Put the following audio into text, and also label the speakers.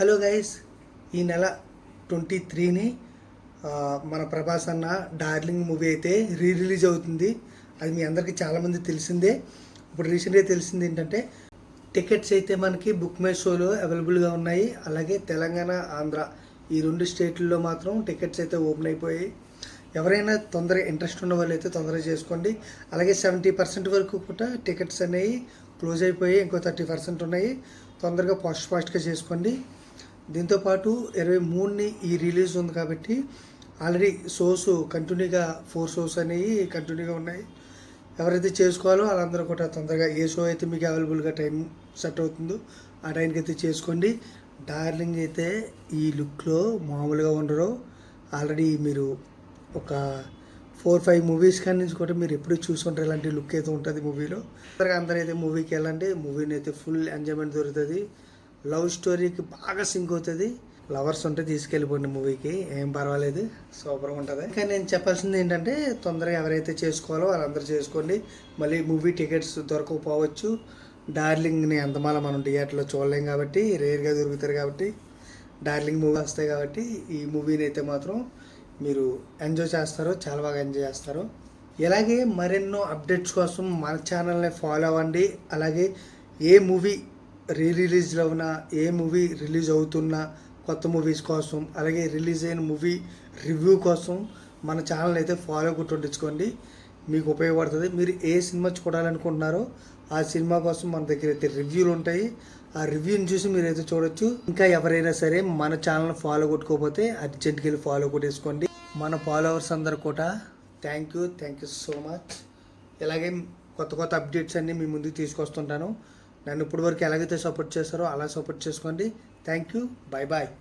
Speaker 1: Hello guys, ఈ నెల 23ని మన ప్రభాస్ అన్న డార్లింగ్ మూవీ అయితే రిలీజ్ అవుతుంది. అది మీ అందరికీ చాలామంది తెలిసిందే. ఇప్పుడు రీసెంట్గా తెలిసింది ఏంటంటే టికెట్స్ అయితే మనకి బుక్ మై షోలో అవైలబుల్గా ఉన్నాయి. అలాగే తెలంగాణ, ఆంధ్ర ఈ 2 స్టేట్లలో మాత్రం టికెట్స్ అయితే ఓపెన్ అయిపోయాయి. ఎవరైనా తొందరగా ఇంట్రెస్ట్ ఉన్న వాళ్ళు అయితే తొందరగా చేసుకోండి. అలాగే 70% వరకు కూడా టికెట్స్ అనేవి క్లోజ్ అయిపోయి ఇంకో 30% ఉన్నాయి. తొందరగా ఫాస్ట్గా చేసుకోండి. దీంతోపాటు 23ని ఈ రిలీజ్ ఉంది కాబట్టి ఆల్రెడీ షోస్ కంటిన్యూగా 4 షోస్ అనేవి కంటిన్యూగా ఉన్నాయి. ఎవరైతే చేసుకోవాలో వాళ్ళందరూ కూడా తొందరగా ఏ షో అయితే మీకు అవైలబుల్గా టైం సెట్ అవుతుందో ఆ టైంకి అయితే చేసుకోండి. డార్లింగ్ అయితే ఈ లుక్లో మామూలుగా ఉండరు. ఆల్రెడీ మీరు ఒక 4-5 మూవీస్ కానీ నుంచి కూడా మీరు ఎప్పుడు చూసుకుంటారు. ఇలాంటి లుక్ అయితే ఉంటుంది మూవీలో. అందరూ అయితే మూవీకి వెళ్ళండి. మూవీని అయితే ఫుల్ ఎంజాయ్మెంట్ దొరుకుతుంది. లవ్ స్టోరీకి బాగా సింక్ అవుతుంది. లవర్స్ ఉంటే తీసుకెళ్ళిపోండి మూవీకి, ఏం పర్వాలేదు, సూపర్గా ఉంటుంది. ఇంకా నేను చెప్పాల్సింది ఏంటంటే తొందరగా ఎవరైతే చేసుకోవాలో వాళ్ళందరూ చేసుకోండి. మళ్ళీ మూవీ టికెట్స్ దొరకకపోవచ్చు. డార్లింగ్ని అంతమాల మనం థియేటర్లో చూడలేం కాబట్టి, రేర్గా దొరుకుతారు కాబట్టి, డార్లింగ్ మూవీ వస్తాయి కాబట్టి ఈ మూవీని అయితే మాత్రం మీరు ఎంజాయ్ చేస్తారు, చాలా బాగా ఎంజాయ్ చేస్తారు. ఇలాగే మరెన్నో అప్డేట్స్ కోసం మన ఛానల్ని ఫాలో అవ్వండి. అలాగే ఏ మూవీ రిలీజ్లో ఉన్నా, ఏ మూవీ రిలీజ్ అవుతున్నా, కొత్త మూవీస్ కోసం, అలాగే రిలీజ్ అయిన మూవీ రివ్యూ కోసం మన ఛానల్ అయితే ఫాలో కొట్టించుకోండి. మీకు ఉపయోగపడుతుంది. మీరు ఏ సినిమా చూడాలనుకుంటున్నారో ఆ సినిమా కోసం మన దగ్గర అయితే రివ్యూలు ఉంటాయి. ఆ రివ్యూని చూసి మీరైతే చూడొచ్చు. ఇంకా ఎవరైనా సరే మన ఛానల్ ఫాలో కొట్టుకోకపోతే అర్జెంట్కి వెళ్ళి ఫాలో కొట్టేసుకోండి. మన ఫాలోవర్స్ అందరు కూడా థ్యాంక్ యూ సో మచ్. ఇలాగే కొత్త అప్డేట్స్ అన్నీ మీ ముందుకు తీసుకొస్తుంటాను. నన్ను ఇప్పటి వరకు ఎలాగైతే సపోర్ట్ చేస్తారో అలా సపోర్ట్ చేసుకోండి. Thank you. బాయ్.